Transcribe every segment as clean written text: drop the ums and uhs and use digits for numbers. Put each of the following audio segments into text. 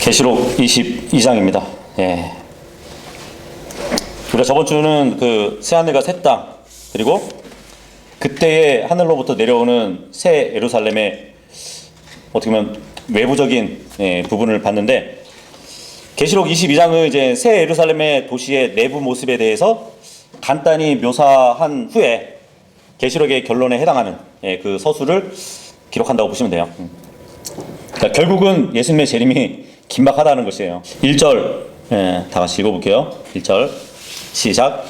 계시록 22장입니다. 예. 우리가 저번 주는 그 새하늘과 새 땅, 그리고 그때의 하늘로부터 내려오는 새 예루살렘의 어떻게 보면 외부적인 부분을 봤는데, 계시록 22장은 이제 새 예루살렘의 도시의 내부 모습에 대해서 간단히 묘사한 후에 계시록의 결론에 해당하는 그 서술을 기록한다고 보시면 돼요. 그러니까 결국은 예수님의 재림이 긴박하다는 것이에요. 1절 다 같이 읽어볼게요. 1절 시작.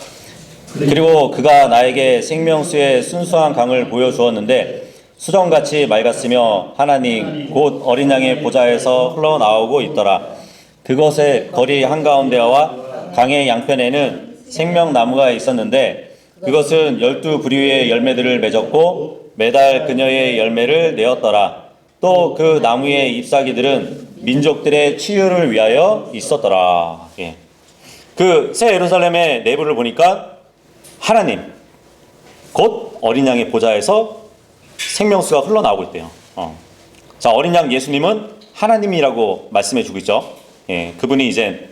그리고 그가 나에게 생명수의 순수한 강을 보여주었는데 수정같이 맑았으며 하나님 곧 어린 양의 보좌에서 흘러나오고 있더라. 그것의 거리 한가운데와 강의 양편에는 생명나무가 있었는데 그것은 12부류의 열매들을 맺었고 매달 그녀의 열매를 내었더라. 또 그 나무의 잎사귀들은 민족들의 치유를 위하여 있었더라. 예. 그 새 예루살렘의 내부를 보니까 하나님 곧 어린 양의 보좌에서 생명수가 흘러나오고 있대요. 자, 어린 양 예수님은 하나님이라고 말씀해주고 있죠. 예, 그분이 이제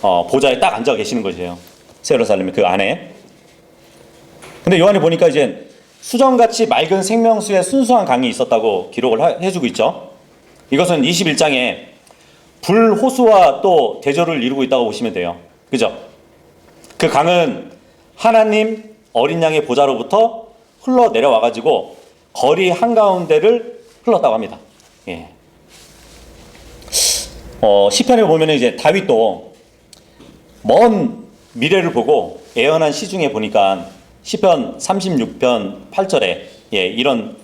보좌에 딱 앉아 계시는 것이에요. 새 예루살렘 그 안에. 근데 요한이 보니까 이제 수정같이 맑은 생명수의 순수한 강이 있었다고 기록을 해주고 있죠. 이것은 21장에 불호수와 또 대조를 이루고 있다고 보시면 돼요. 그죠? 그 강은 하나님 어린 양의 보좌로부터 흘러내려와가지고 거리 한가운데를 흘렀다고 합니다. 예. 시편에 보면 이제 다윗도 먼 미래를 보고 애언한 시 중에 보니까 시편 36편 8절에 이런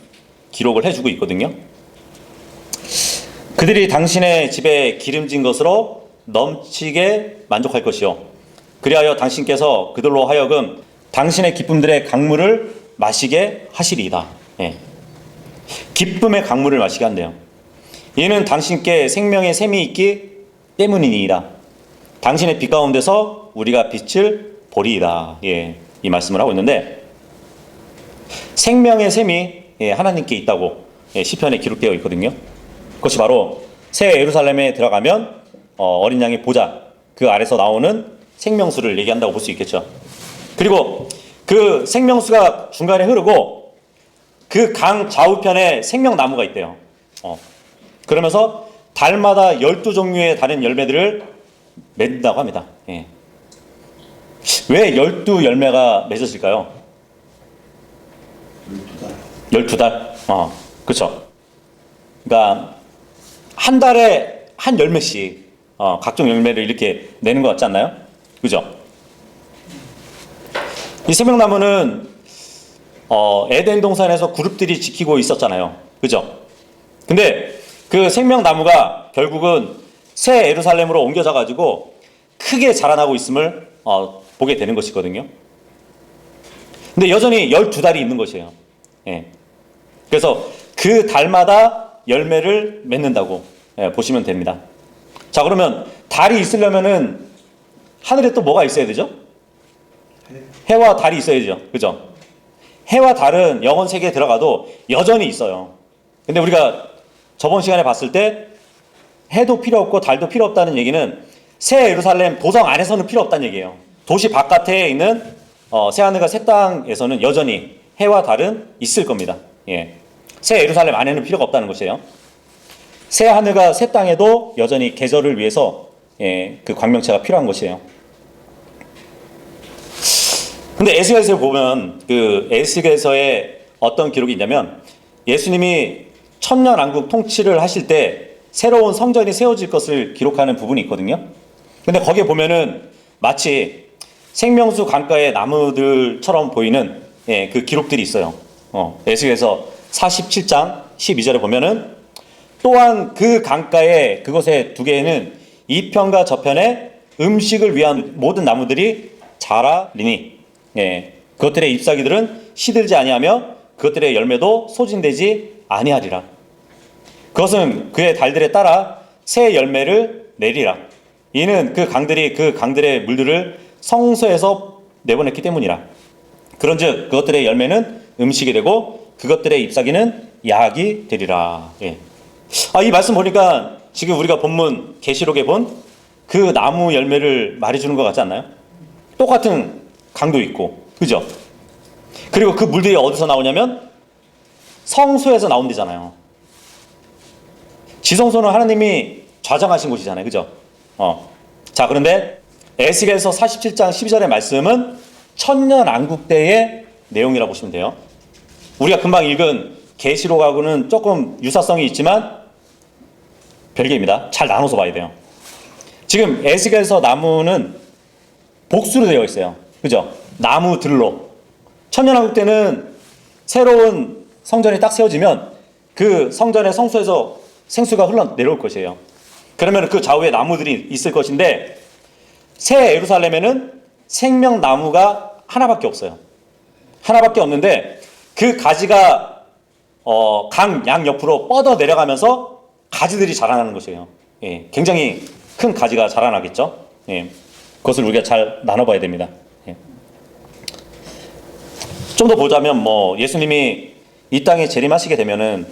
기록을 해주고 있거든요. 그들이 당신의 집에 기름진 것으로 넘치게 만족할 것이요 그리하여 당신께서 그들로 하여금 당신의 기쁨들의 강물을 마시게 하시리이다. 예. 기쁨의 강물을 마시게 한대요. 이는 당신께 생명의 샘이 있기 때문이니이다. 당신의 빛 가운데서 우리가 빛을 보리이다. 예, 이 말씀을 하고 있는데 생명의 샘이 하나님께 있다고 시편에 기록되어 있거든요. 그것이 바로 새 예루살렘에 들어가면 어린 양의 보좌 그 아래서 나오는 생명수를 얘기한다고 볼 수 있겠죠. 그리고 그 생명수가 중간에 흐르고 그 강 좌우편에 생명나무가 있대요. 그러면서 달마다 12종류의 다른 열매들을 맺는다고 합니다. 예. 왜 12열매가 맺어질까요? 12달? 그렇죠. 그러니까 한 달에 한 열매씩 각종 열매를 이렇게 내는 것 같지 않나요? 그죠? 이 생명나무는 에덴 동산에서 그룹들이 지키고 있었잖아요. 그죠? 근데 그 생명나무가 결국은 새 예루살렘으로 옮겨져 가지고 크게 자라나고 있음을 보게 되는 것이거든요. 근데 여전히 12달이 있는 것이에요. 예. 그래서 그 달마다 열매를 맺는다고 보시면 됩니다. 자, 그러면 달이 있으려면은 하늘에 또 뭐가 있어야 되죠? 해와 달이 있어야죠. 그죠? 해와 달은 영원 세계에 들어가도 여전히 있어요. 근데 우리가 저번 시간에 봤을 때 해도 필요 없고 달도 필요 없다는 얘기는 새 예루살렘 도성 안에서는 필요 없다는 얘기예요. 도시 바깥에 있는 새하늘과 새 땅에서는 여전히 해와 달은 있을 겁니다. 예. 새 예루살렘 안에는 필요가 없다는 것이에요. 새 하늘과 새 땅에도 여전히 계절을 위해서 그 광명체가 필요한 것이에요. 근데 에스겔서에 보면 그 에스겔서에 어떤 기록이 있냐면 예수님이 천년왕국 통치를 하실 때 새로운 성전이 세워질 것을 기록하는 부분이 있거든요. 근데 거기에 보면은 마치 생명수 강가의 나무들처럼 보이는 그 기록들이 있어요. 에스겔서 47장 12절에 보면은 또한 그 강가에 그곳에 두 개에는 이 편과 저편에 음식을 위한 모든 나무들이 자라리니 그것들의 잎사귀들은 시들지 아니하며 그것들의 열매도 소진되지 아니하리라. 그것은 그의 달들에 따라 새 열매를 내리라. 이는 그 강들의 물들을 성소에서 내보냈기 때문이라. 그런즉 그것들의 열매는 음식이 되고 그것들의 잎사귀는 약이 되리라. 예. 이 말씀 보니까 지금 우리가 본문 계시록에 본 그 나무 열매를 말해주는 것 같지 않나요? 똑같은 강도 있고, 그죠? 그리고 그 물들이 어디서 나오냐면 성소에서 나온대잖아요. 지성소는 하나님이 좌정하신 곳이잖아요, 그죠? 자, 그런데 에스겔서 47장 12절의 말씀은 천년왕국 때의 내용이라고 보시면 돼요. 우리가 금방 읽은 계시록하고는 조금 유사성이 있지만 별개입니다. 잘 나눠서 봐야 돼요. 지금 에스겔서 나무는 복수로 되어 있어요. 그죠? 나무들로. 천년왕국 때는 새로운 성전이 딱 세워지면 그 성전의 성소에서 생수가 흘러내려올 것이에요. 그러면 그 좌우에 나무들이 있을 것인데 새 예루살렘에는 생명나무가 하나밖에 없어요. 하나밖에 없는데 그 가지가 강 양 옆으로 뻗어 내려가면서 가지들이 자라나는 것이에요. 예, 굉장히 큰 가지가 자라나겠죠. 예, 그것을 우리가 잘 나눠봐야 됩니다. 예. 좀 더 보자면 예수님이 이 땅에 재림하시게 되면은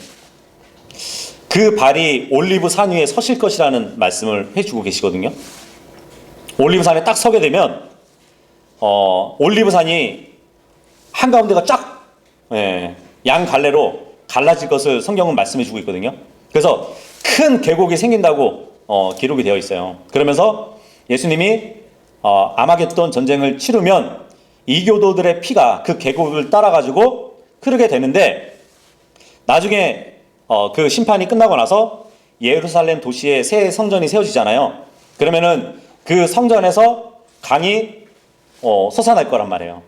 그 발이 올리브 산 위에 서실 것이라는 말씀을 해주고 계시거든요. 올리브 산에 딱 서게 되면 올리브 산이 한가운데가 쫙 양 갈래로 갈라질 것을 성경은 말씀해 주고 있거든요. 그래서 큰 계곡이 생긴다고 기록이 되어 있어요. 그러면서 예수님이 아마겟돈 전쟁을 치르면 이교도들의 피가 그 계곡을 따라 가지고 흐르게 되는데 나중에 그 심판이 끝나고 나서 예루살렘 도시에 새 성전이 세워지잖아요. 그러면은 그 성전에서 강이 솟아날 거란 말이에요.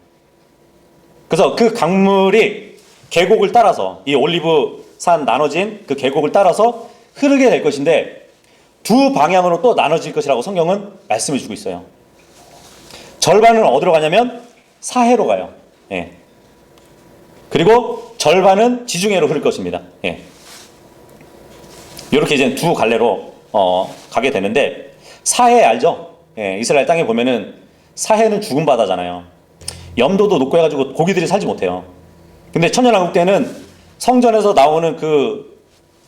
그래서 그 강물이 계곡을 따라서 이 올리브 산 나눠진 그 계곡을 따라서 흐르게 될 것인데 두 방향으로 또 나눠질 것이라고 성경은 말씀해 주고 있어요. 절반은 어디로 가냐면 사해로 가요. 예. 그리고 절반은 지중해로 흐를 것입니다. 예. 이렇게 이제 두 갈래로 가게 되는데 사해 알죠? 예, 이스라엘 땅에 보면은 사해는 죽은 바다잖아요. 염도도 높고 해가지고 고기들이 살지 못해요. 근데 천년왕국 때는 성전에서 나오는 그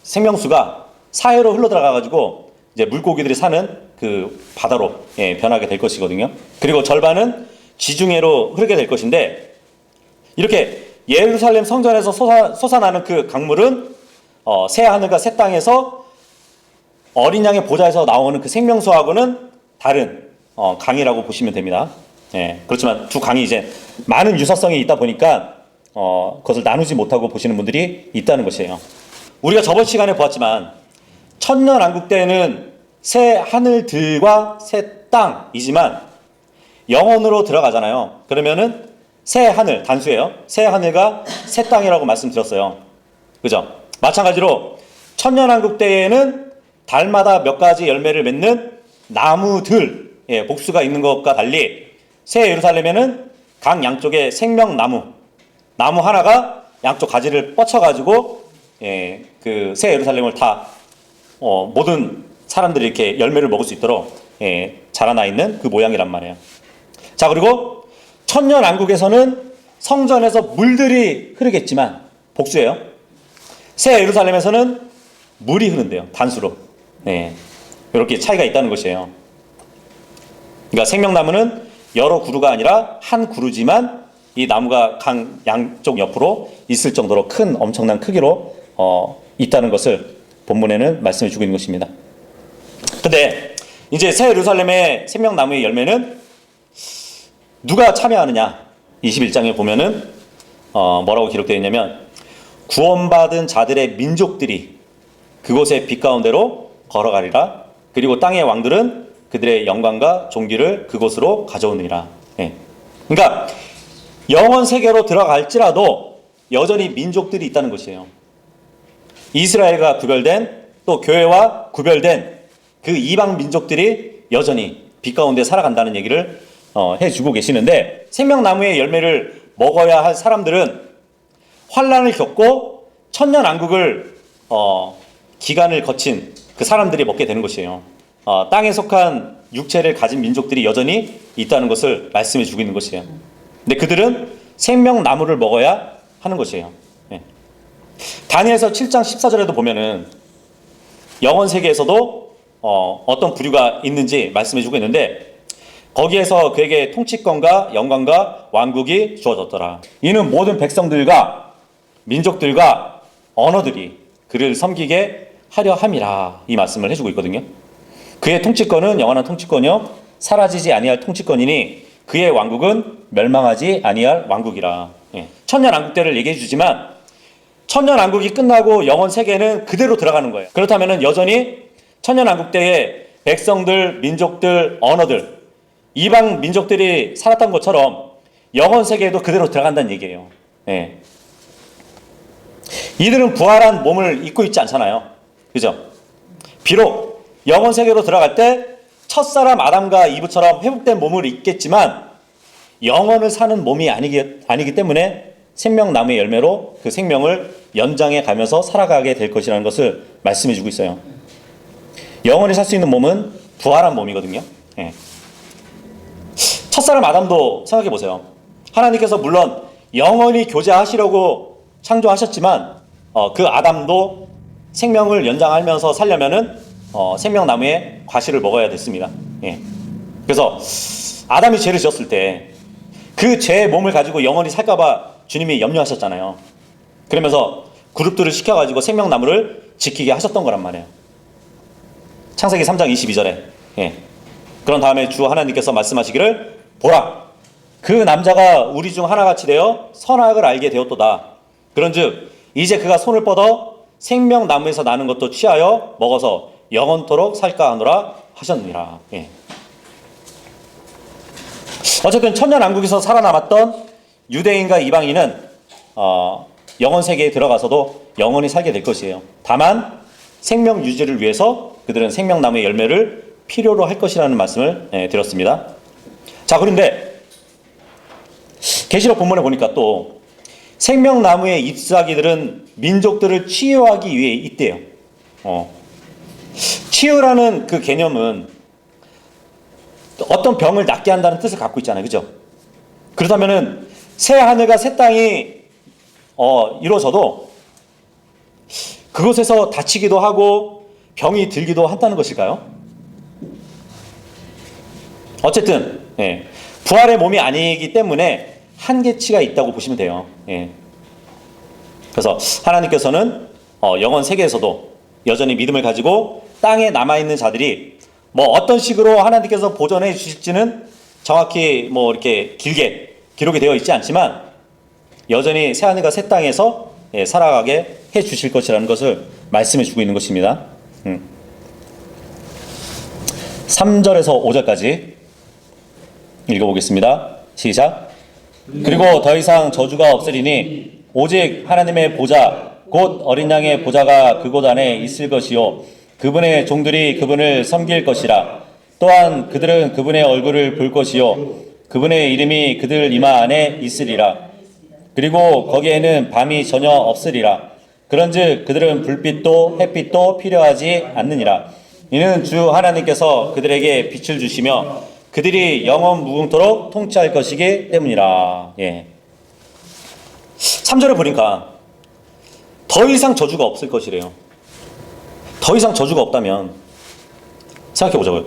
생명수가 사해로 흘러 들어가가지고 이제 물고기들이 사는 그 바다로 변하게 될 것이거든요. 그리고 절반은 지중해로 흐르게 될 것인데 이렇게 예루살렘 성전에서 솟아나는 그 강물은 새 하늘과 새 땅에서 어린 양의 보좌에서 나오는 그 생명수하고는 다른 강이라고 보시면 됩니다. 예, 그렇지만 두 강이 이제 많은 유사성이 있다 보니까 그것을 나누지 못하고 보시는 분들이 있다는 것이에요. 우리가 저번 시간에 보았지만 천년왕국 때는 새 하늘들과 새 땅이지만 영원으로 들어가잖아요. 그러면은 새 하늘, 단수예요. 새 하늘과 새 땅이라고 말씀드렸어요. 그죠? 마찬가지로 천년왕국 때에는 달마다 몇 가지 열매를 맺는 나무들, 복수가 있는 것과 달리 새 예루살렘에는 강 양쪽에 생명나무, 나무 하나가 양쪽 가지를 뻗쳐가지고 그 새 예루살렘을 다 모든 사람들이 이렇게 열매를 먹을 수 있도록 자라나 있는 그 모양이란 말이에요. 자, 그리고 천년왕국에서는 성전에서 물들이 흐르겠지만 복수예요. 새 예루살렘에서는 물이 흐른대요. 단수로. 이렇게 차이가 있다는 것이에요. 그러니까 생명나무는 여러 그루가 아니라 한 그루지만 이 나무가 강 양쪽 옆으로 있을 정도로 큰 엄청난 크기로 있다는 것을 본문에는 말씀해 주고 있는 것입니다. 근데 이제 새 예루살렘의 생명나무의 열매는 누가 참여하느냐? 21장에 보면은 뭐라고 기록되어 있냐면 구원받은 자들의 민족들이 그곳의 빛 가운데로 걸어가리라. 그리고 땅의 왕들은 그들의 영광과 존귀를 그곳으로 가져오느니라. 그러니까 영원 세계로 들어갈지라도 여전히 민족들이 있다는 것이에요. 이스라엘과 구별된 또 교회와 구별된 그 이방 민족들이 여전히 빛 가운데 살아간다는 얘기를 해주고 계시는데 생명나무의 열매를 먹어야 할 사람들은 환난을 겪고 천년왕국을 기간을 거친 그 사람들이 먹게 되는 것이에요. 땅에 속한 육체를 가진 민족들이 여전히 있다는 것을 말씀해 주고 있는 것이에요. 근데 그들은 생명나무를 먹어야 하는 것이에요. 다니엘서 7장 14절에도 보면은 영원 세계에서도 어떤 부류가 있는지 말씀해주고 있는데, 거기에서 그에게 통치권과 영광과 왕국이 주어졌더라. 이는 모든 백성들과 민족들과 언어들이 그를 섬기게 하려 함이라, 이 말씀을 해주고 있거든요. 그의 통치권은 영원한 통치권이요 사라지지 아니할 통치권이니 그의 왕국은 멸망하지 아니할 왕국이라. 천년왕국 때를 얘기해 주지만 천년왕국이 끝나고 영원 세계는 그대로 들어가는 거예요. 그렇다면 여전히 천년왕국 때에 백성들, 민족들, 언어들, 이방 민족들이 살았던 것처럼 영원 세계에도 그대로 들어간다는 얘기예요. 이들은 부활한 몸을 입고 있지 않잖아요. 그죠? 비록 영원 세계로 들어갈 때 첫사람 아담과 이브처럼 회복된 몸을 입겠지만 영원을 사는 몸이 아니기 때문에 생명나무의 열매로 그 생명을 연장해 가면서 살아가게 될 것이라는 것을 말씀해 주고 있어요. 영원히 살 수 있는 몸은 부활한 몸이거든요. 첫사람 아담도 생각해 보세요. 하나님께서 물론 영원히 교제하시려고 창조하셨지만 그 아담도 생명을 연장하면서 살려면은 생명나무의 과실을 먹어야 됐습니다. 그래서 아담이 죄를 지었을 때 그 죄의 몸을 가지고 영원히 살까봐 주님이 염려하셨잖아요. 그러면서 그룹들을 시켜가지고 생명나무를 지키게 하셨던 거란 말이에요. 창세기 3장 22절에. 그런 다음에 주 하나님께서 말씀하시기를, 보라, 그 남자가 우리 중 하나같이 되어 선악을 알게 되었도다. 그런즉 이제 그가 손을 뻗어 생명나무에서 나는 것도 취하여 먹어서 영원토록 살까 하노라 하셨느니라. 어쨌든 천년왕국에서 살아남았던 유대인과 이방인은 영원 세계에 들어가서도 영원히 살게 될 것이에요. 다만 생명 유지를 위해서 그들은 생명나무의 열매를 필요로 할 것이라는 말씀을 드렸습니다. 자, 그런데 계시록 본문에 보니까 또 생명나무에 잎사귀들은 민족들을 치유하기 위해 있대요. 치유라는 그 개념은 어떤 병을 낫게 한다는 뜻을 갖고 있잖아요. 그죠? 그렇다면은 새 하늘과 새 땅이 이루어져도 그곳에서 다치기도 하고 병이 들기도 한다는 것일까요? 어쨌든 부활의 몸이 아니기 때문에 한계치가 있다고 보시면 돼요. 그래서 하나님께서는 영원 세계에서도 여전히 믿음을 가지고 땅에 남아있는 자들이 뭐 어떤 식으로 하나님께서 보존해 주실지는 정확히 뭐 이렇게 길게 기록이 되어 있지 않지만 여전히 새하늘과 새 땅에서 살아가게 해 주실 것이라는 것을 말씀해 주고 있는 것입니다. 3절에서 5절까지 읽어보겠습니다. 시작. 그리고 더 이상 저주가 없으리니 오직 하나님의 보좌 곧 어린 양의 보좌가 그곳 안에 있을 것이요 그분의 종들이 그분을 섬길 것이라. 또한 그들은 그분의 얼굴을 볼 것이요 그분의 이름이 그들 이마 안에 있으리라. 그리고 거기에는 밤이 전혀 없으리라. 그런즉 그들은 불빛도 햇빛도 필요하지 않느니라. 이는 주 하나님께서 그들에게 빛을 주시며 그들이 영원 무궁토록 통치할 것이기 때문이라. 3절을 보니까 더 이상 저주가 없을 것이래요. 더 이상 저주가 없다면 생각해 보자고요.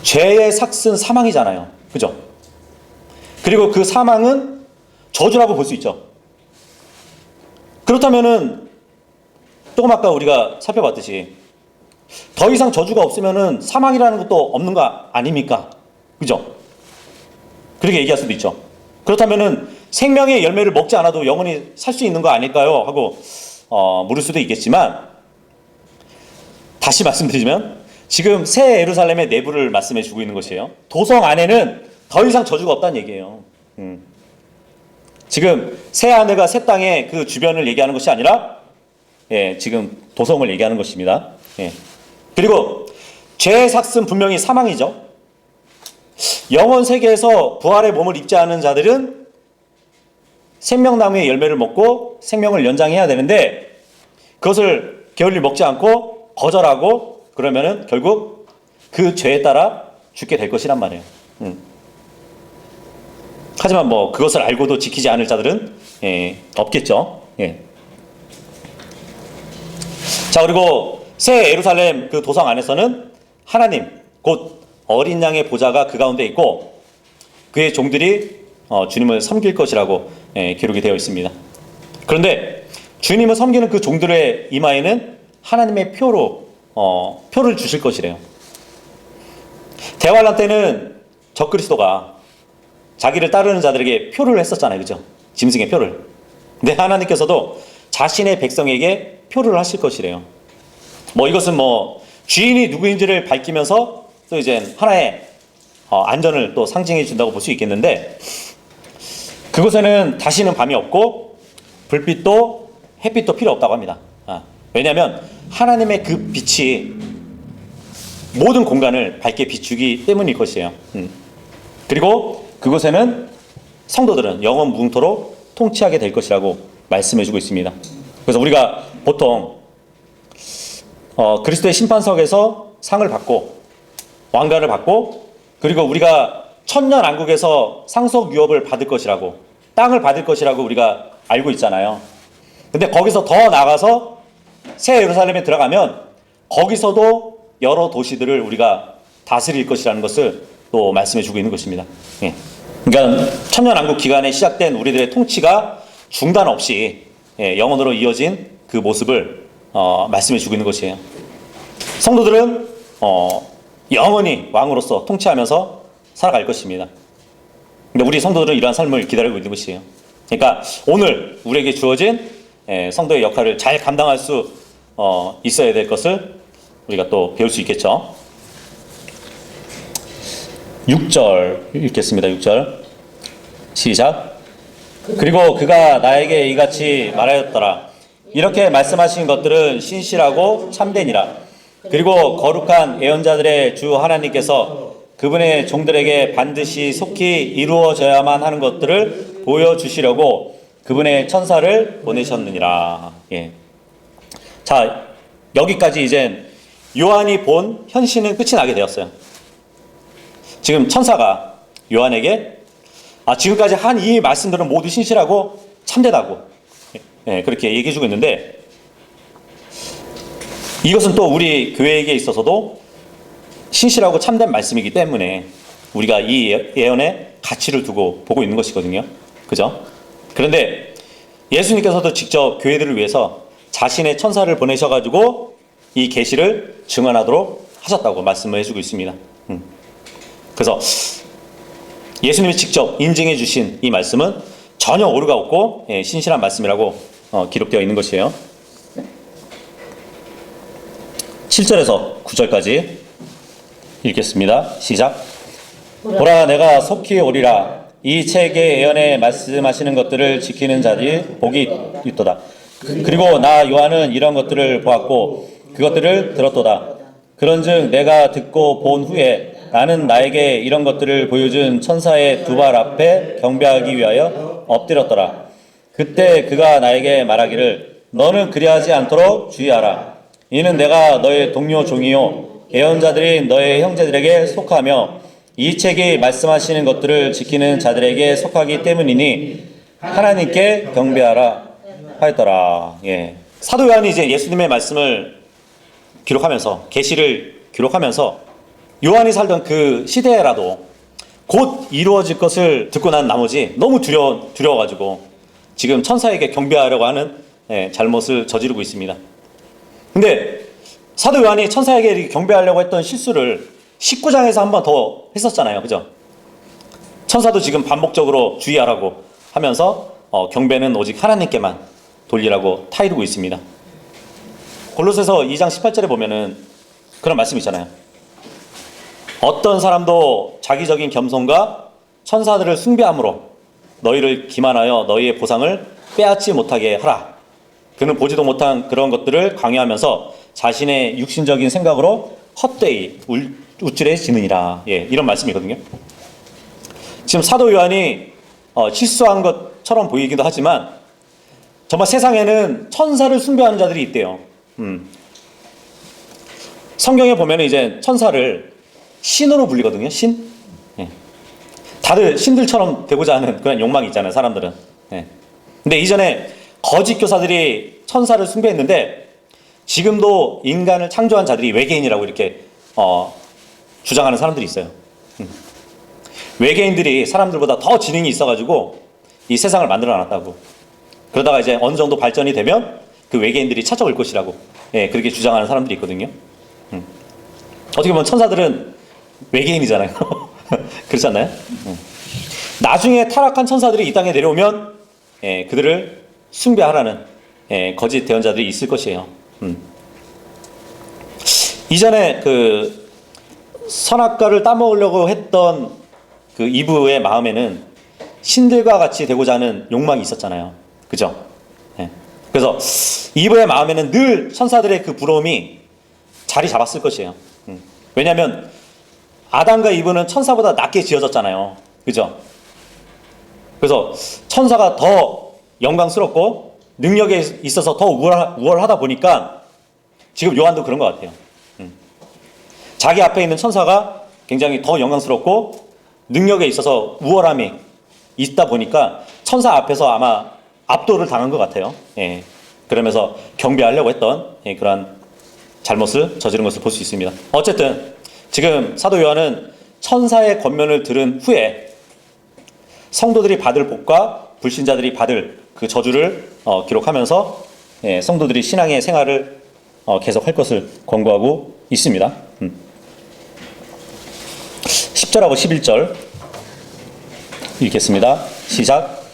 죄의 삭은 사망이잖아요. 그죠? 그리고 그 사망은 저주라고 볼 수 있죠. 그렇다면은 조금 아까 우리가 살펴봤듯이 더 이상 저주가 없으면은 사망이라는 것도 없는 거 아닙니까? 그죠? 그렇게 얘기할 수도 있죠. 그렇다면은 생명의 열매를 먹지 않아도 영원히 살 수 있는 거 아닐까요? 하고 물을 수도 있겠지만 다시 말씀드리면 지금 새 예루살렘의 내부를 말씀해 주고 있는 것이에요. 도성 안에는 더 이상 저주가 없다는 얘기예요. 지금 새 하늘과 새 땅의 그 주변을 얘기하는 것이 아니라 지금 도성을 얘기하는 것입니다. 그리고 죄의 삭은 분명히 사망이죠. 영원 세계에서 부활의 몸을 입지 않은 자들은 생명나무의 열매를 먹고 생명을 연장해야 되는데 그것을 게을리 먹지 않고 거절하고 그러면은 결국 그 죄에 따라 죽게 될 것이란 말이에요. 하지만 뭐 그것을 알고도 지키지 않을 자들은 없겠죠. 자, 그리고 새 예루살렘 그 도성 안에서는 하나님 곧 어린 양의 보좌가 그 가운데 있고 그의 종들이 주님을 섬길 것이라고 기록이 되어 있습니다. 그런데 주님을 섬기는 그 종들의 이마에는 하나님의 표를 주실 것이래요. 대환란 때는 적그리스도가 자기를 따르는 자들에게 표를 했었잖아요. 그죠? 짐승의 표를. 근데 하나님께서도 자신의 백성에게 표를 하실 것이래요. 이것은 주인이 누구인지를 밝히면서 또 이제 하나의 안전을 또 상징해 준다고 볼 수 있겠는데, 그곳에는 다시는 밤이 없고 불빛도 햇빛도 필요 없다고 합니다. 왜냐하면 하나님의 그 빛이 모든 공간을 밝게 비추기 때문일 것이에요. 그리고 그곳에는 성도들은 영원 무궁토록 통치하게 될 것이라고 말씀해주고 있습니다. 그래서 우리가 보통 그리스도의 심판석에서 상을 받고 왕가를 받고 그리고 우리가 천년왕국에서 상속 유업을 받을 것이라고, 땅을 받을 것이라고 우리가 알고 있잖아요. 근데 거기서 더 나가서 새 예루살렘에 들어가면 거기서도 여러 도시들을 우리가 다스릴 것이라는 것을 또 말씀해주고 있는 것입니다. 그러니까 천년왕국 기간에 시작된 우리들의 통치가 중단 없이 영원으로 이어진 그 모습을 말씀해주고 있는 것이에요. 성도들은 영원히 왕으로서 통치하면서 살아갈 것입니다. 근데 우리 성도들은 이러한 삶을 기다리고 있는 것이에요. 그러니까 오늘 우리에게 주어진 성도의 역할을 잘 감당할 수 있어야 될 것을 우리가 또 배울 수 있겠죠. 6절 읽겠습니다. 6절 시작. 그리고 그가 나에게 이같이 말하였더라. 이렇게 말씀하신 것들은 신실하고 참되니라. 그리고 거룩한 예언자들의 주 하나님께서 그분의 종들에게 반드시 속히 이루어져야만 하는 것들을 보여주시려고 그분의 천사를 보내셨느니라. 자, 여기까지 이제 요한이 본 현신은 끝이 나게 되었어요. 지금 천사가 요한에게 지금까지 한 이 말씀들은 모두 신실하고 참되다고 그렇게 얘기해주고 있는데, 이것은 또 우리 교회에게 있어서도 신실하고 참된 말씀이기 때문에 우리가 이 예언에 가치를 두고 보고 있는 것이거든요. 그죠? 그런데 예수님께서도 직접 교회들을 위해서 자신의 천사를 보내셔가지고 이 계시를 증언하도록 하셨다고 말씀을 해주고 있습니다. 그래서 예수님이 직접 인증해 주신 이 말씀은 전혀 오류가 없고 신실한 말씀이라고 기록되어 있는 것이에요. 7절에서 9절까지 읽겠습니다. 시작. 보라, 내가 속히 오리라. 이 책의 예언에 말씀하시는 것들을 지키는 자들이 복이 있도다. 그리고 나 요한은 이런 것들을 보았고 그것들을 들었도다. 그런즉 내가 듣고 본 후에 나는 나에게 이런 것들을 보여준 천사의 두 발 앞에 경배하기 위하여 엎드렸더라. 그때 그가 나에게 말하기를 너는 그리하지 않도록 주의하라. 이는 내가 너의 동료 종이요 예언자들이 너의 형제들에게 속하며 이 책이 말씀하시는 것들을 지키는 자들에게 속하기 때문이니 하나님께 경배하라 하였더라. 사도 요한이 이제 예수님의 말씀을 기록하면서 계시를 기록하면서 요한이 살던 그 시대라도 곧 이루어질 것을 듣고 난 나머지 너무 두려워가지고 지금 천사에게 경배하려고 하는 잘못을 저지르고 있습니다. 근데 사도 요한이 천사에게 이렇게 경배하려고 했던 실수를 19장에서 한 번 더 했었잖아요. 그죠? 천사도 지금 반복적으로 주의하라고 하면서 경배는 오직 하나님께만 돌리라고 타이르고 있습니다. 골로새서 2장 18절에 보면은 그런 말씀이 있잖아요. 어떤 사람도 자기적인 겸손과 천사들을 숭배함으로 너희를 기만하여 너희의 보상을 빼앗지 못하게 하라. 그는 보지도 못한 그런 것들을 강요하면서 자신의 육신적인 생각으로 헛되이 우쭐해지느니라. 이런 말씀이거든요. 지금 사도 요한이 실수한 것처럼 보이기도 하지만 정말 세상에는 천사를 숭배하는 자들이 있대요. 성경에 보면 이제 천사를 신으로 불리거든요. 신. 다들 신들처럼 되고자 하는 그런 욕망이 있잖아요. 사람들은. 근데 이전에 거짓 교사들이 천사를 숭배했는데 지금도 인간을 창조한 자들이 외계인이라고 이렇게 주장하는 사람들이 있어요. 외계인들이 사람들보다 더 지능이 있어가지고 이 세상을 만들어놨다고. 그러다가 이제 어느 정도 발전이 되면 그 외계인들이 찾아올 것이라고, 예, 그렇게 주장하는 사람들이 있거든요. 어떻게 보면 천사들은 외계인이잖아요. 그렇지 않나요? 나중에 타락한 천사들이 이 땅에 내려오면, 예, 그들을 숭배하라는, 예, 거짓 대언자들이 있을 것이에요. 이전에 그 선악과를 따먹으려고 했던 그 이브의 마음에는 신들과 같이 되고자 하는 욕망이 있었잖아요. 그죠? 예. 그래서 이브의 마음에는 늘 천사들의 그 부러움이 자리 잡았을 것이에요. 왜냐하면 아담과 이브는 천사보다 낮게 지어졌잖아요. 그죠? 그래서 천사가 더 영광스럽고 능력에 있어서 더 우월하다 보니까 지금 요한도 그런 것 같아요. 자기 앞에 있는 천사가 굉장히 더 영광스럽고 능력에 있어서 우월함이 있다 보니까 천사 앞에서 아마 압도를 당한 것 같아요. 예. 그러면서 경배하려고 했던, 예, 그러한 잘못을 저지른 것을 볼 수 있습니다. 어쨌든 지금 사도 요한은 천사의 권면을 들은 후에 성도들이 받을 복과 불신자들이 받을 그 저주를 기록하면서, 예, 성도들이 신앙의 생활을 계속할 것을 권고하고 있습니다. 10절하고 11절 읽겠습니다. 시작.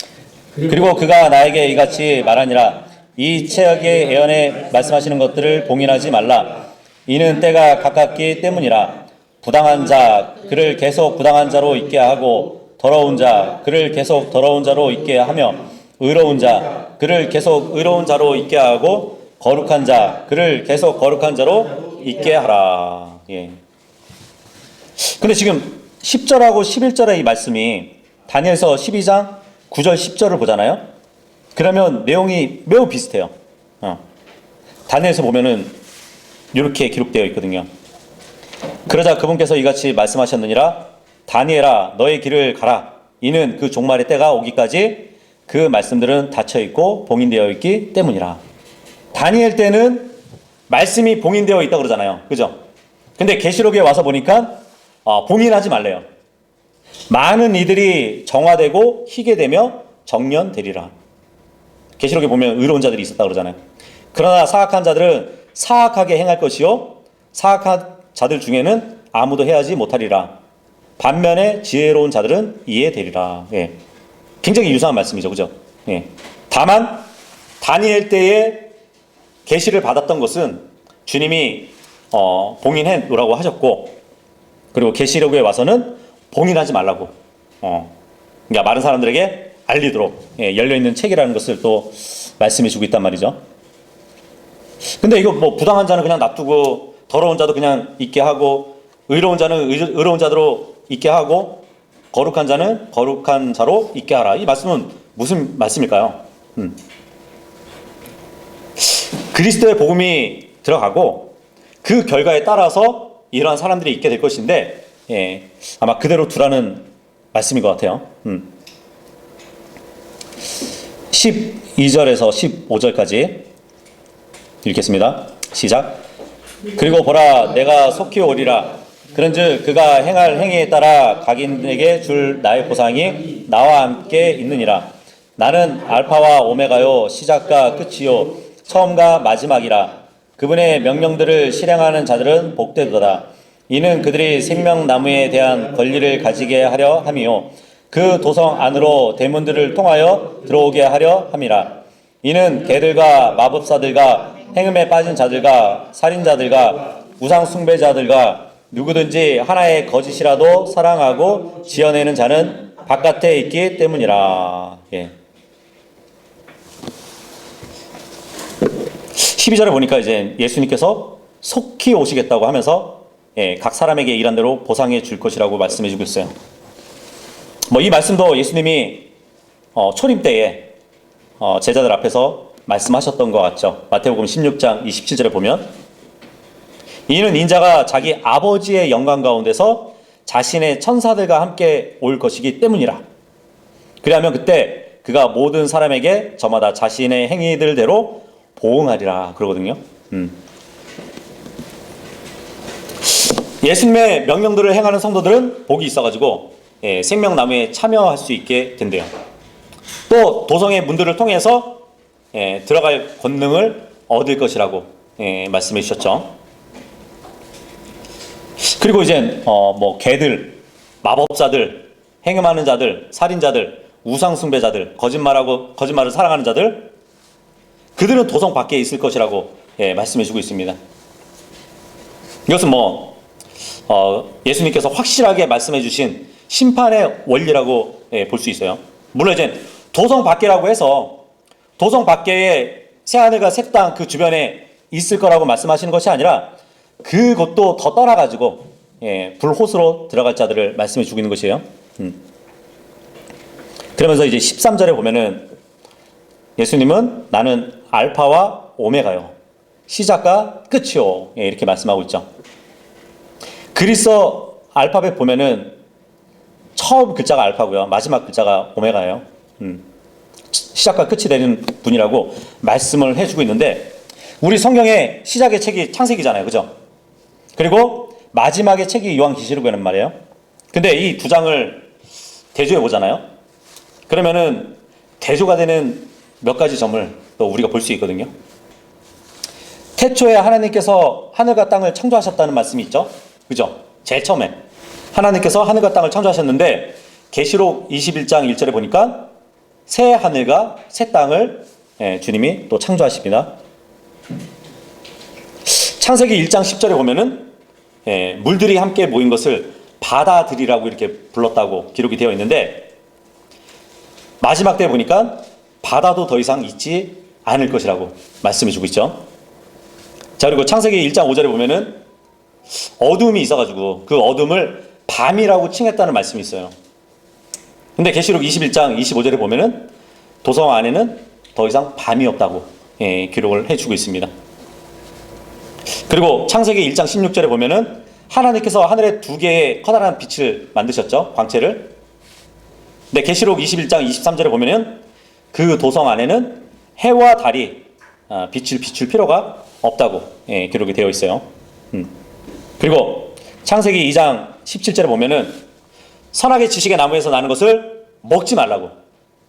그리고 그가 나에게 이같이 말하니라. 이 책의 예언에 말씀하시는 것들을 봉인하지 말라. 이는 때가 가깝기 때문이라. 부당한 자 그를 계속 부당한 자로 있게 하고, 더러운 자 그를 계속 더러운 자로 있게 하며, 의로운 자 그를 계속 의로운 자로 있게 하고, 거룩한 자 그를 계속 거룩한 자로 있게 하라. 예. 근데 지금 10절하고 11절의 이 말씀이 다니엘서 12장 9절 10절을 보잖아요. 그러면 내용이 매우 비슷해요. 다니엘서 보면은 이렇게 기록되어 있거든요. 그러자 그분께서 이같이 말씀하셨느니라. 다니엘아, 너의 길을 가라. 이는 그 종말의 때가 오기까지 그 말씀들은 닫혀 있고 봉인되어 있기 때문이라. 다니엘 때는 말씀이 봉인되어 있다고 그러잖아요. 그죠? 근데 계시록에 와서 보니까 봉인하지 말래요. 많은 이들이 정화되고 희게 되며 정련되리라. 계시록에 보면 의로운 자들이 있었다고 그러잖아요. 그러나 사악한 자들은 사악하게 행할 것이요, 사악한 자들 중에는 아무도 해하지 못하리라. 반면에 지혜로운 자들은 이해되리라. 예. 굉장히 유사한 말씀이죠. 그죠? 예. 다만 다니엘 때에 계시를 받았던 것은 주님이 봉인해 놓으라고 하셨고, 그리고 계시록에 와서는 봉인하지 말라고, 그러니까 많은 사람들에게 알리도록, 예, 열려있는 책이라는 것을 또 말씀해 주고 있단 말이죠. 근데 이거 뭐 부당한 자는 그냥 놔두고, 더러운 자도 그냥 있게 하고, 의로운 자는 의로운 자로 있게 하고, 거룩한 자는 거룩한 자로 있게 하라. 이 말씀은 무슨 말씀일까요? 그리스도의 복음이 들어가고 그 결과에 따라서 이러한 사람들이 있게 될 것인데, 예, 아마 그대로 두라는 말씀인 것 같아요. 12절에서 15절까지 읽겠습니다. 시작. 그리고 보라, 내가 속히 오리라. 그런즉 그가 행할 행위에 따라 각인에게 줄 나의 보상이 나와 함께 있느니라. 나는 알파와 오메가요, 시작과 끝이요, 처음과 마지막이라. 그분의 명령들을 실행하는 자들은 복되도다. 이는 그들이 생명나무에 대한 권리를 가지게 하려 함이요, 그 도성 안으로 대문들을 통하여 들어오게 하려 함이라. 이는 개들과 마법사들과 행음에 빠진 자들과 살인자들과 우상 숭배자들과 누구든지 하나의 거짓이라도 사랑하고 지어내는 자는 바깥에 있기 때문이라. 예. 12절에 보니까 이제 예수님께서 속히 오시겠다고 하면서, 예, 각 사람에게 일한 대로 보상해 줄 것이라고 말씀해 주고 있어요. 뭐 이 말씀도 예수님이 초림 때에 제자들 앞에서 말씀하셨던 것 같죠. 마태복음 16장 27절에 보면, 이는 인자가 자기 아버지의 영광 가운데서 자신의 천사들과 함께 올 것이기 때문이라. 그리하면 그때 그가 모든 사람에게 저마다 자신의 행위들대로 보응하리라 그러거든요. 예수님의 명령들을 행하는 성도들은 복이 있어가지고 생명나무에 참여할 수 있게 된대요. 또 도성의 문들을 통해서 들어갈 권능을 얻을 것이라고 말씀해 주셨죠. 그리고 이제 뭐 개들, 마법사들, 행음하는 자들, 살인자들, 우상숭배자들, 거짓말을 사랑하는 자들, 그들은 도성 밖에 있을 것이라고 말씀해 주고 있습니다. 이것은 예수님께서 확실하게 말씀해 주신 심판의 원리라고 볼 수 있어요. 물론 이제 도성 밖이라고 해서 도성 밖에 새하늘과 새 땅 그 주변에 있을 거라고 말씀하시는 것이 아니라 그것도 더 떠나가지고 불호수로 들어갈 자들을 말씀해 주고 있는 것이에요. 그러면서 이제 13절에 보면은 예수님은 나는 알파와 오메가요, 시작과 끝이요, 이렇게 말씀하고 있죠. 그리스어 알파벳 보면은 처음 글자가 알파고요, 마지막 글자가 오메가예요. 시작과 끝이 되는 분이라고 말씀을 해주고 있는데, 우리 성경의 시작의 책이 창세기잖아요, 그죠? 그리고 마지막의 책이 요한계시록이라는 말이에요. 근데 이 두 장을 대조해 보잖아요. 그러면은 대조가 되는 몇 가지 점을 또 우리가 볼 수 있거든요. 태초에 하나님께서 하늘과 땅을 창조하셨다는 말씀이 있죠, 그죠? 제일 처음에 하나님께서 하늘과 땅을 창조하셨는데, 계시록 21장 1절에 보니까 새 하늘과 새 땅을 주님이 또 창조하십니다. 창세기 1장 10절에 보면은 물들이 함께 모인 것을 바다들이라고 이렇게 불렀다고 기록이 되어 있는데, 마지막 때 보니까 바다도 더 이상 있지 않을 것이라고 말씀해 주고 있죠. 자, 그리고 창세기 1장 5절에 보면은 어둠이 있어가지고 그 어둠을 밤이라고 칭했다는 말씀이 있어요. 근데 계시록 21장 25절에 보면은 도성 안에는 더 이상 밤이 없다고 기록을 해주고 있습니다. 그리고 창세기 1장 16절에 보면은 하나님께서 하늘에 두 개의 커다란 빛을 만드셨죠, 광채를. 근데 계시록 21장 23절에 보면은 그 도성 안에는 해와 달이 빛을 비출 필요가 없다고 기록이 되어 있어요. 그리고 창세기 2장 17절에 보면은 선악의 지식의 나무에서 나는 것을 먹지 말라고,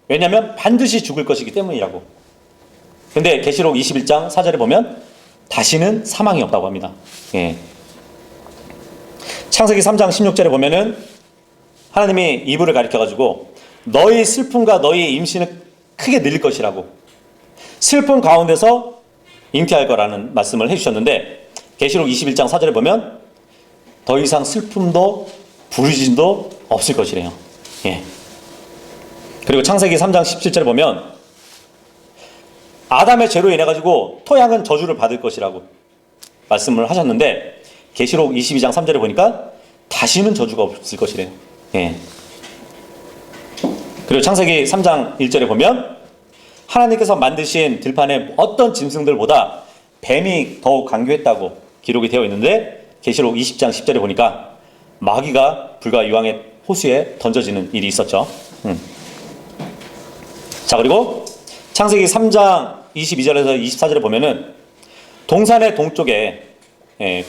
왜냐하면 반드시 죽을 것이기 때문이라고. 근데 계시록 21장 4절에 보면 다시는 사망이 없다고 합니다. 창세기 3장 16절에 보면은 하나님이 이불을 가리켜가지고 너희 슬픔과 너희 임신은 크게 늘릴 것이라고, 슬픔 가운데서 잉태할 거라는 말씀을 해주셨는데, 계시록 21장 4절에 보면 더 이상 슬픔도 부르짖음도 없을 것이래요. 그리고 창세기 3장 17절에 보면 아담의 죄로 인해 가지고 토양은 저주를 받을 것이라고 말씀을 하셨는데, 계시록 22장 3절에 보니까 다시는 저주가 없을 것이래요. 그리고 창세기 3장 1절에 보면 하나님께서 만드신 들판의 어떤 짐승들보다 뱀이 더욱 강교했다고 기록이 되어 있는데, 계시록 20장 10절에 보니까 마귀가 불과 유황의 호수에 던져지는 일이 있었죠. 자, 그리고 창세기 3장 22절에서 24절에 보면은 동산의 동쪽에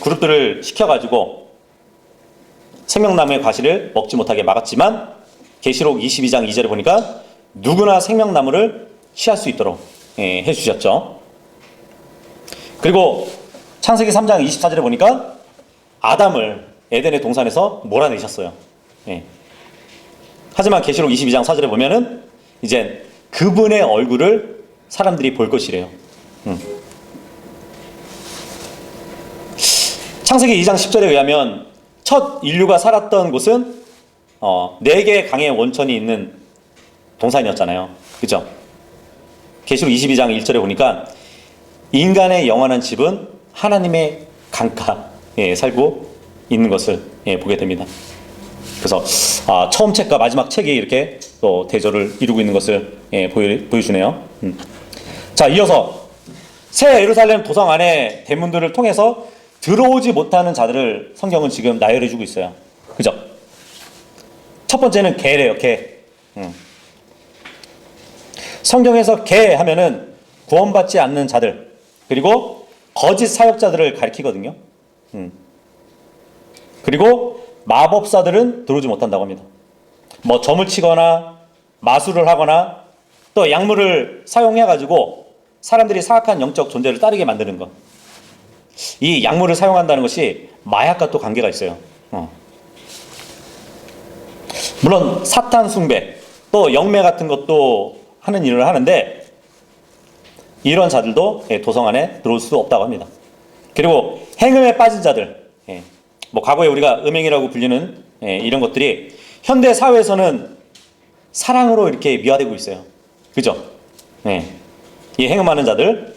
그룹들을 시켜가지고 생명나무의 과실을 먹지 못하게 막았지만, 계시록 22장 2절에 보니까 누구나 생명나무를 취할 수 있도록 해주셨죠. 그리고 창세기 3장 24절에 보니까 아담을 에덴의 동산에서 몰아내셨어요. 하지만 계시록 22장 4절에 보면은 이제 그분의 얼굴을 사람들이 볼 것이래요. 창세기 2장 10절에 의하면 첫 인류가 살았던 곳은 4개의 강의 원천이 있는 동산이었잖아요, 그죠? 계시록 22장 1절에 보니까 인간의 영원한 집은 하나님의 강가에 살고 있는 것을 보게 됩니다. 그래서 처음 책과 마지막 책이 이렇게 또 대조를 이루고 있는 것을 보여주네요. 자, 이어서 새 예루살렘 도성 안에 대문들을 통해서 들어오지 못하는 자들을 성경은 지금 나열해 주고 있어요, 그죠? 첫 번째는 개래요, 개. 성경에서 개 하면은 구원받지 않는 자들, 그리고 거짓 사역자들을 가리키거든요. 그리고 마법사들은 들어오지 못한다고 합니다. 뭐 점을 치거나 마술을 하거나 또 약물을 사용해가지고 사람들이 사악한 영적 존재를 따르게 만드는 것. 이 약물을 사용한다는 것이 마약과 또 관계가 있어요. 물론 사탄 숭배, 또 영매 같은 것도 하는 일을 하는데 이런 자들도 도성 안에 들어올 수 없다고 합니다. 그리고 행음에 빠진 자들, 뭐 과거에 우리가 음행이라고 불리는 이런 것들이 현대 사회에서는 사랑으로 이렇게 미화되고 있어요. 그죠? 이 행음하는 자들,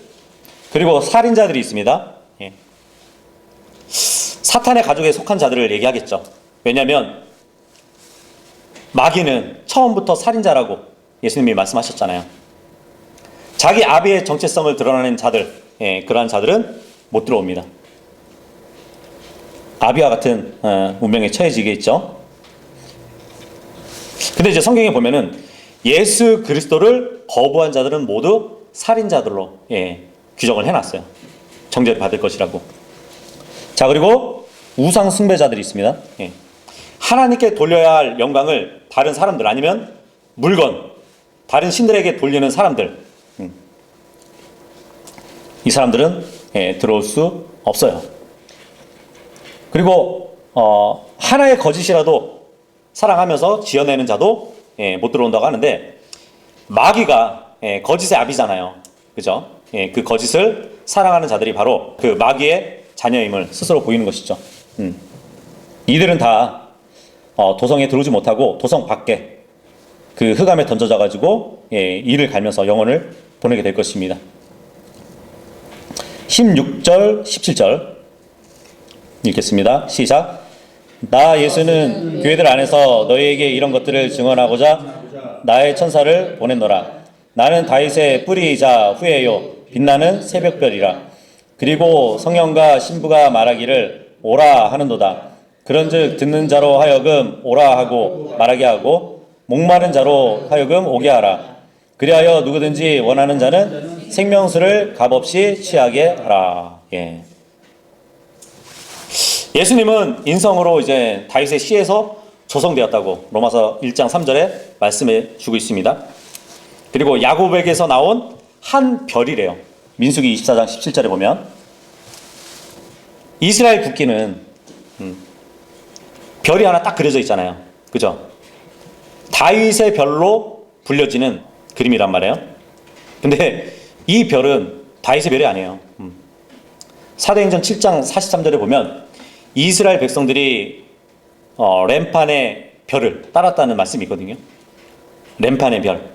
그리고 살인자들이 있습니다. 사탄의 가족에 속한 자들을 얘기하겠죠. 왜냐하면 마귀는 처음부터 살인자라고 예수님이 말씀하셨잖아요. 자기 아비의 정체성을 드러내는 자들, 그러한 자들은 못 들어옵니다. 아비와 같은 운명에 처해지겠죠. 근데 이제 성경에 보면은 예수 그리스도를 거부한 자들은 모두 살인자들로 규정을 해놨어요. 정죄를 받을 것이라고. 자, 그리고 우상 숭배자들이 있습니다. 하나님께 돌려야 할 영광을 다른 사람들 아니면 물건, 다른 신들에게 돌리는 사람들, 이 사람들은 들어올 수 없어요. 그리고 하나의 거짓이라도 사랑하면서 지어내는 자도 못 들어온다고 하는데, 마귀가 거짓의 아비잖아요. 그죠? 그 거짓을 사랑하는 자들이 바로 그 마귀의 자녀임을 스스로 보이는 것이죠. 이들은 다 도성에 들어오지 못하고 도성 밖에 그 흑암에 던져져 가지고 이를 갈면서 영혼을 보내게 될 것입니다. 16절 17절 읽겠습니다. 시작. 나 예수는 교회들 안에서 너희에게 이런 것들을 증언하고자 나의 천사를 보냈노라. 나는 다윗의 뿌리이자 후예요 빛나는 새벽별이라. 그리고 성령과 신부가 말하기를 오라 하는도다. 그런즉 듣는 자로 하여금 오라 하고 말하게 하고 목마른 자로 하여금 오게 하라. 그리하여 누구든지 원하는 자는 생명수를 값없이 취하게 하라. 예수님은 인성으로 이제 다윗의 씨에서 조성되었다고 로마서 1장 3절에 말씀해 주고 있습니다. 그리고 야곱에게서 나온 한 별이래요. 민수기 24장 17절에 보면 이스라엘 국기는 별이 하나 딱 그려져 있잖아요. 그죠? 다윗의 별로 불려지는 그림이란 말이에요. 근데 이 별은 다윗의 별이 아니에요. 사도행전 7장 43절에 보면 이스라엘 백성들이 램판의 별을 따랐다는 말씀이 있거든요. 램판의 별.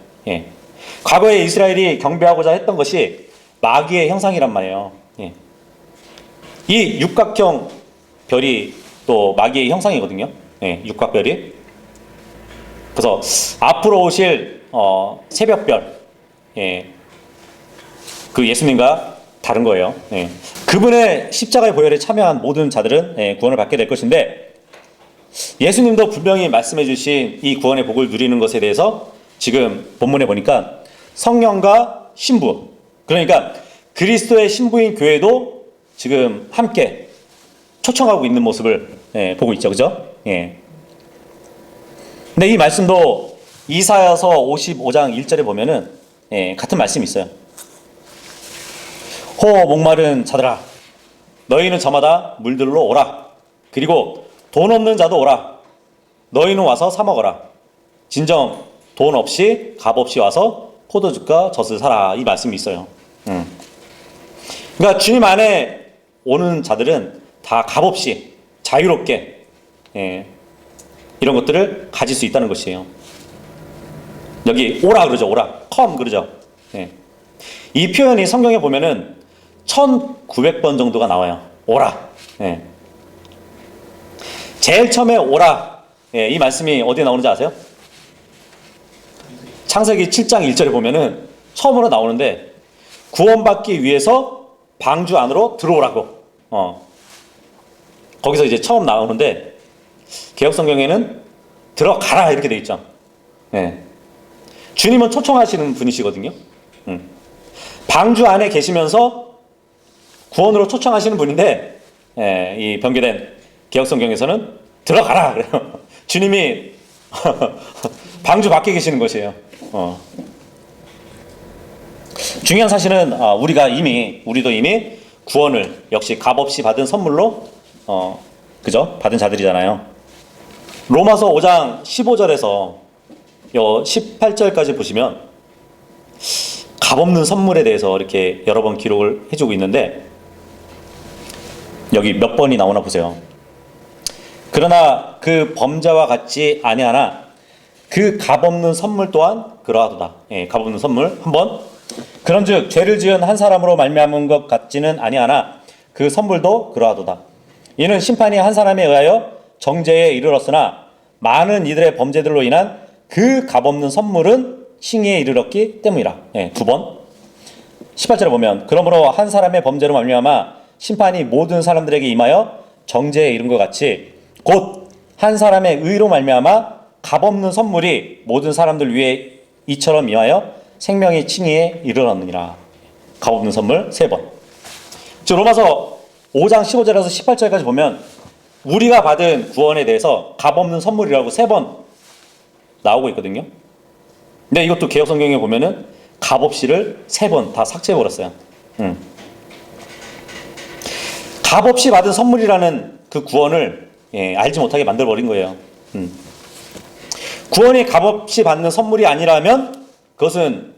과거에 이스라엘이 경배하고자 했던 것이 마귀의 형상이란 말이에요. 이 육각형 별이 또 마귀의 형상이거든요. 육각별이. 그래서 앞으로 오실 새벽별, 그 예수님과 다른 거예요. 그분의 십자가의 보혈에 참여한 모든 자들은 구원을 받게 될 것인데, 예수님도 분명히 말씀해 주신 이 구원의 복을 누리는 것에 대해서 지금 본문에 보니까 성령과 신부, 그러니까 그리스도의 신부인 교회도 지금 함께 초청하고 있는 모습을 보고 있죠. 그죠? 근데 이 말씀도 이사야서 55장 1절에 보면은 같은 말씀이 있어요. 호 목마른 자들아, 너희는 저마다 물들러 오라. 그리고 돈 없는 자도 오라. 너희는 와서 사 먹어라. 진정 돈 없이 값 없이 와서 포도주가 젖을 사라. 이 말씀이 있어요. 그러니까 주님 안에 오는 자들은 다 값 없이 자유롭게 이런 것들을 가질 수 있다는 것이에요. 여기 오라 그러죠. 오라. come 그러죠. 이 표현이 성경에 보면은 1900번 정도가 나와요. 오라. 제일 처음에 오라. 이 말씀이 어디에 나오는지 아세요? 창세기 7장 1절에 보면은 처음으로 나오는데, 구원받기 위해서 방주 안으로 들어오라고. 거기서 이제 처음 나오는데, 개역성경에는 들어가라 이렇게 돼 있죠. 주님은 초청하시는 분이시거든요. 방주 안에 계시면서 구원으로 초청하시는 분인데 이 변개된 개혁성경에서는 들어가라 그래요. 주님이 방주 밖에 계시는 것이에요. 중요한 사실은 우리도 이미 구원을 역시 값없이 받은 선물로 그죠? 받은 자들이잖아요. 로마서 5장 15절에서 18절까지 보시면 값없는 선물에 대해서 이렇게 여러 번 기록을 해주고 있는데 여기 몇 번이 나오나 보세요. 그러나 그 범자와 같지 아니하나 그 값없는 선물 또한 그러하도다. 값없는 선물 한번. 그런즉 죄를 지은 한 사람으로 말미암은 것 같지는 아니하나 그 선물도 그러하도다. 이는 심판이 한 사람에 의하여 정죄에 이르렀으나 많은 이들의 범죄들로 인한 그 값없는 선물은 칭의에 이르렀기 때문이라. 두 번. 18절에 보면 그러므로 한 사람의 범죄로 말미암아 심판이 모든 사람들에게 임하여 정죄에 이른 것 같이 곧 한 사람의 의로 말미암아 값없는 선물이 모든 사람들 위에 이처럼 임하여 생명의 칭의에 이르렀느니라. 값없는 선물 3번. 즉 로마서 5장 15절에서 18절까지 보면 우리가 받은 구원에 대해서 값없는 선물이라고 3번 나오고 있거든요. 근데 이것도 개혁성경에 보면은 값없이를 3번 다 삭제해버렸어요. 값없이 받은 선물이라는 그 구원을 알지 못하게 만들어버린 거예요. 구원이 값없이 받는 선물이 아니라면 그것은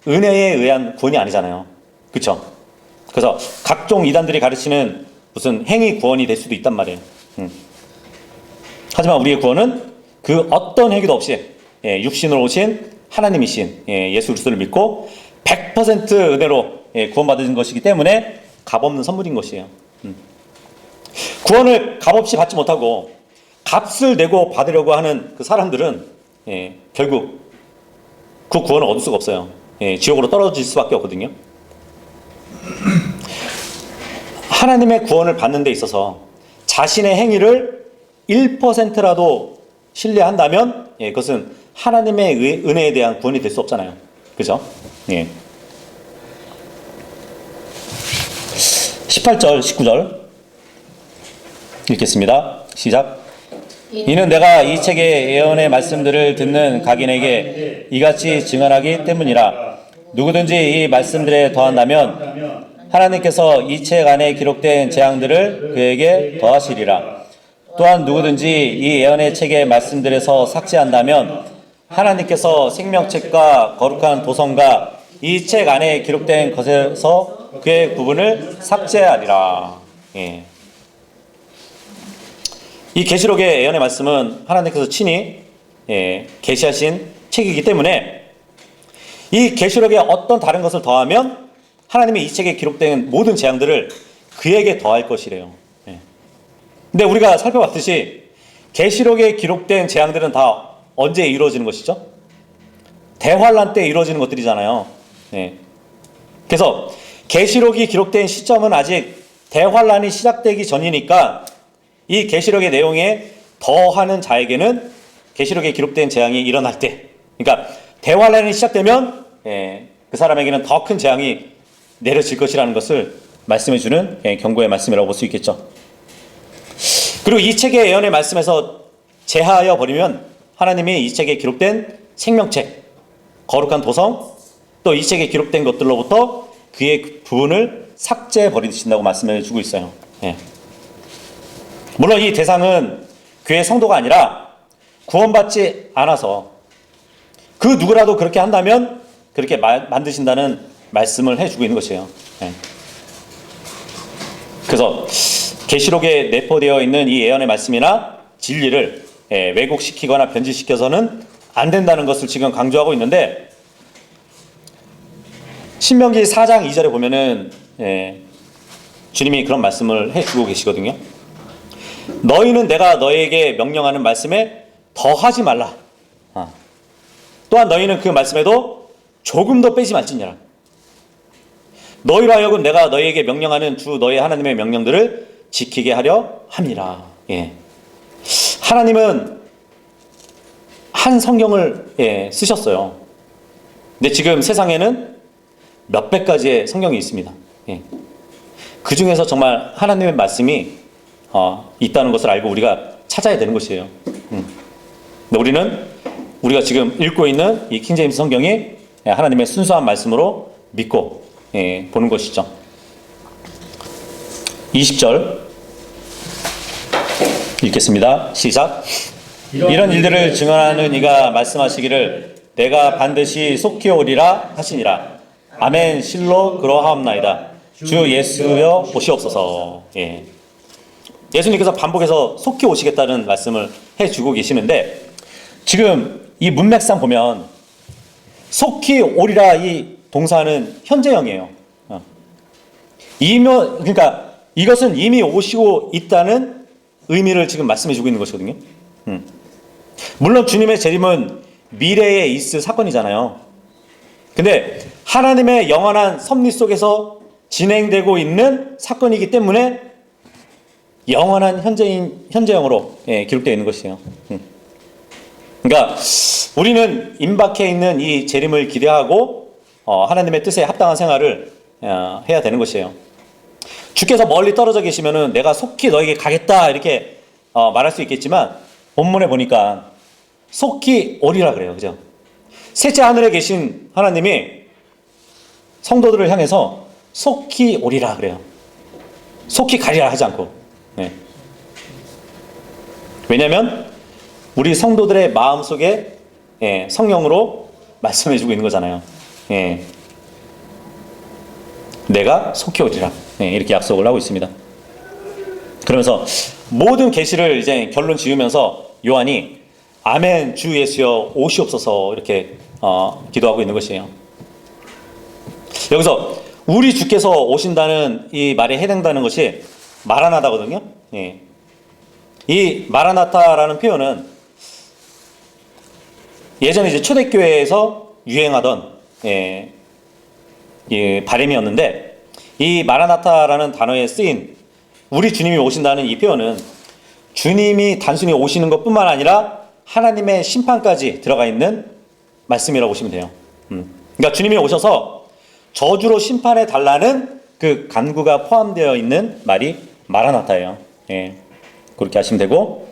은혜에 의한 구원이 아니잖아요. 그렇죠? 그래서 각종 이단들이 가르치는 무슨 행위 구원이 될 수도 있단 말이에요. 하지만 우리의 구원은 그 어떤 행위도 없이 육신으로 오신 하나님이신 예수 그리스도를 믿고 100% 은혜로 구원받은 것이기 때문에 값없는 선물인 것이에요. 구원을 값없이 받지 못하고 값을 내고 받으려고 하는 그 사람들은 결국 그 구원을 얻을 수가 없어요. 지옥으로 떨어질 수밖에 없거든요. 하나님의 구원을 받는 데 있어서 자신의 행위를 1%라도 신뢰한다면 그것은 하나님의 은혜에 대한 구원이 될 수 없잖아요. 그죠? 18절, 19절 읽겠습니다. 시작. 이는 내가 이 책의 예언의 말씀들을 듣는 각인에게 이같이 증언하기 때문이라. 누구든지 이 말씀들에 더한다면 하나님께서 이 책 안에 기록된 재앙들을 그에게 더하시리라. 또한 누구든지 이 예언의 책의 말씀들에서 삭제한다면 하나님께서 생명책과 거룩한 도성과 이 책 안에 기록된 것에서 그의 부분을 삭제하리라. 이 계시록의 예언의 말씀은 하나님께서 친히 계시하신 책이기 때문에 이 계시록에 어떤 다른 것을 더하면 하나님이 이 책에 기록된 모든 재앙들을 그에게 더할 것이래요. 근데 우리가 살펴봤듯이 계시록에 기록된 재앙들은 다 언제 이루어지는 것이죠? 대환란 때 이루어지는 것들이잖아요. 그래서 계시록이 기록된 시점은 아직 대환란이 시작되기 전이니까 이 계시록의 내용에 더하는 자에게는 계시록에 기록된 재앙이 일어날 때, 그러니까 대환란이 시작되면 그 사람에게는 더 큰 재앙이 내려질 것이라는 것을 말씀해주는 경고의 말씀이라고 볼 수 있겠죠. 그리고 이 책의 예언의 말씀에서 제하여 버리면 하나님이 이 책에 기록된 생명책, 거룩한 도성, 또 이 책에 기록된 것들로부터 그의 부분을 삭제해 버리신다고 말씀해 주고 있어요. 물론 이 대상은 교회 성도가 아니라 구원받지 않아서 그 누구라도 그렇게 한다면 그렇게 만드신다는 말씀을 해주고 있는 것이에요. 그래서 계시록에 내포되어 있는 이 예언의 말씀이나 진리를 왜곡시키거나 변질시켜서는 안 된다는 것을 지금 강조하고 있는데, 신명기 4장 2절에 보면은 주님이 그런 말씀을 해주고 계시거든요. 너희는 내가 너희에게 명령하는 말씀에 더하지 말라. 또한 너희는 그 말씀에도 조금도 빼지 말지니라. 너희로 하여금 내가 너희에게 명령하는 주 너희 하나님의 명령들을 지키게 하려 함이라. 하나님은 한 성경을 쓰셨어요. 근데 지금 세상에는 몇백 가지의 성경이 있습니다. 그 중에서 정말 하나님의 말씀이 있다는 것을 알고 우리가 찾아야 되는 것이에요. 근데 우리는 우리가 지금 읽고 있는 이 킹제임스 성경이 하나님의 순수한 말씀으로 믿고 보는 것이죠. 20절 읽겠습니다. 시작. 이런 일들을 증언하는 이가 말씀하시기를 내가 반드시 속히 오리라 하시니라. 아멘. 실로 그러하옵나이다. 주 예수여 오시옵소서. 예수님께서 반복해서 속히 오시겠다는 말씀을 해주고 계시는데, 지금 이 문맥상 보면 속히 오리라 이 동사는 현재형이에요. 그러니까 이것은 이미 오시고 있다는 의미를 지금 말씀해주고 있는 것이거든요. 물론 주님의 재림은 미래에 있을 사건이잖아요. 근데 하나님의 영원한 섭리 속에서 진행되고 있는 사건이기 때문에 영원한 현재형으로 기록되어 있는 것이에요. 그러니까 우리는 임박해 있는 이 재림을 기대하고 하나님의 뜻에 합당한 생활을 해야 되는 것이에요. 주께서 멀리 떨어져 계시면은 내가 속히 너에게 가겠다 이렇게 말할 수 있겠지만, 본문에 보니까 속히 오리라 그래요. 그죠? 셋째 하늘에 계신 하나님이 성도들을 향해서 속히 오리라 그래요. 속히 가리라 하지 않고. 왜냐하면 우리 성도들의 마음속에 성령으로 말씀해주고 있는 거잖아요. 내가 속히 오리라 이렇게 약속을 하고 있습니다. 그러면서 모든 계시를 이제 결론 지으면서 요한이 아멘 주 예수여 오시옵소서 이렇게 기도하고 있는 것이에요. 여기서 우리 주께서 오신다는 이 말에 해당되는 것이 마라나다거든요. 이 마라나타라는 표현은 예전에 이제 초대교회에서 유행하던 발음이었는데, 이 마라나타라는 단어에 쓰인 우리 주님이 오신다는 이 표현은 주님이 단순히 오시는 것뿐만 아니라 하나님의 심판까지 들어가 있는 말씀이라고 보시면 돼요. 그러니까 주님이 오셔서 저주로 심판해 달라는 그 간구가 포함되어 있는 말이 마라나타예요. 그렇게 하시면 되고,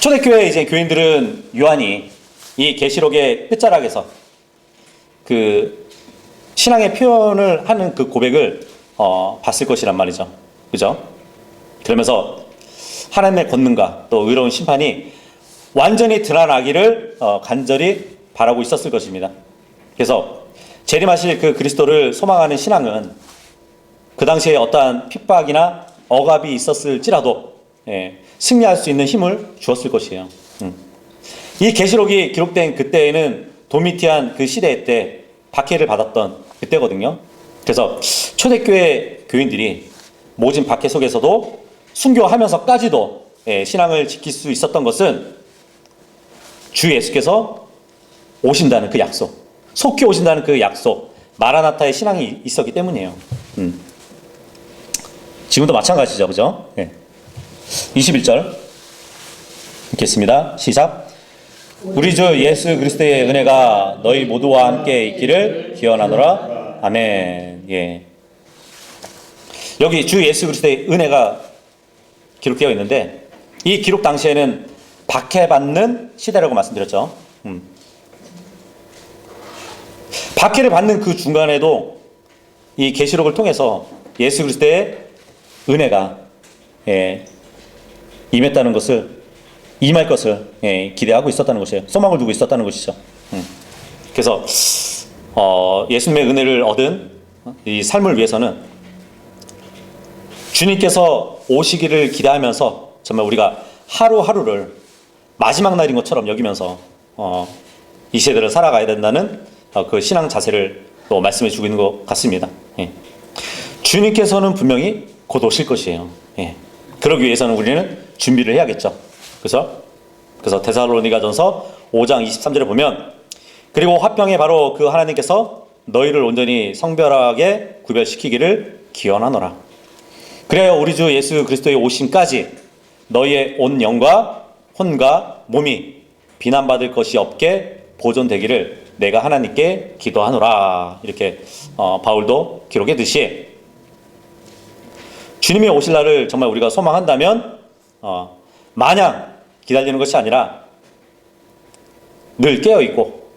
초대교회 이제 교인들은 요한이 이 계시록의 끝자락에서 그 신앙의 표현을 하는 그 고백을 봤을 것이란 말이죠. 그죠? 그러면서 하나님의 권능과 또 의로운 심판이 완전히 드러나기를 간절히 바라고 있었을 것입니다. 그래서 재림하실 그 그리스도를 소망하는 신앙은 그 당시에 어떠한 핍박이나 억압이 있었을지라도 승리할 수 있는 힘을 주었을 것이에요. 이 계시록이 기록된 그때에는 도미티안 그 시대 때 박해를 받았던 그때거든요. 그래서 초대교회 교인들이 모진 박해 속에서도 순교하면서까지도 신앙을 지킬 수 있었던 것은 주 예수께서 오신다는 그 약속, 속히 오신다는 그 약속, 마라나타의 신앙이 있었기 때문이에요. 지금도 마찬가지죠. 그죠? 21절 읽겠습니다. 시작. 우리 주 예수 그리스도의 은혜가 너희 모두와 함께 있기를 기원하노라. 아멘. 여기 주 예수 그리스도의 은혜가 기록되어 있는데, 이 기록 당시에는 박해받는 시대라고 말씀드렸죠. 박해를 받는 그 중간에도 이 계시록을 통해서 예수 그리스도의 은혜가 임했다는 것을, 임할 것을 기대하고 있었다는 것이에요. 소망을 두고 있었다는 것이죠. 그래서 예수님의 은혜를 얻은 이 삶을 위해서는 주님께서 오시기를 기대하면서 정말 우리가 하루하루를 마지막 날인 것처럼 여기면서 이 세대를 살아가야 된다는 그 신앙 자세를 또 말씀해 주고 있는 것 같습니다. 주님께서는 분명히 곧 오실 것이에요. 그러기 위해서는 우리는 준비를 해야겠죠. 그래서 데살로니가전서 5장 23절에 보면, 그리고 화평에 바로 그 하나님께서 너희를 온전히 성별하게 구별시키기를 기원하노라. 그래야 우리 주 예수 그리스도의 오심까지 너희의 온 영과 혼과 몸이 비난받을 것이 없게 보존되기를 내가 하나님께 기도하노라. 이렇게 바울도 기록했듯이 주님이 오실 날을 정말 우리가 소망한다면 마냥 기다리는 것이 아니라 늘 깨어있고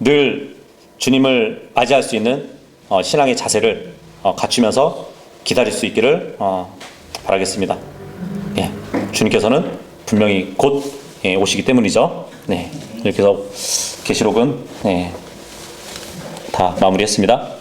늘 주님을 맞이할 수 있는 신앙의 자세를 갖추면서 기다릴 수 있기를 바라겠습니다. 예, 주님께서는 분명히 곧 오시기 때문이죠. 네, 이렇게 해서 계시록은 다 마무리했습니다.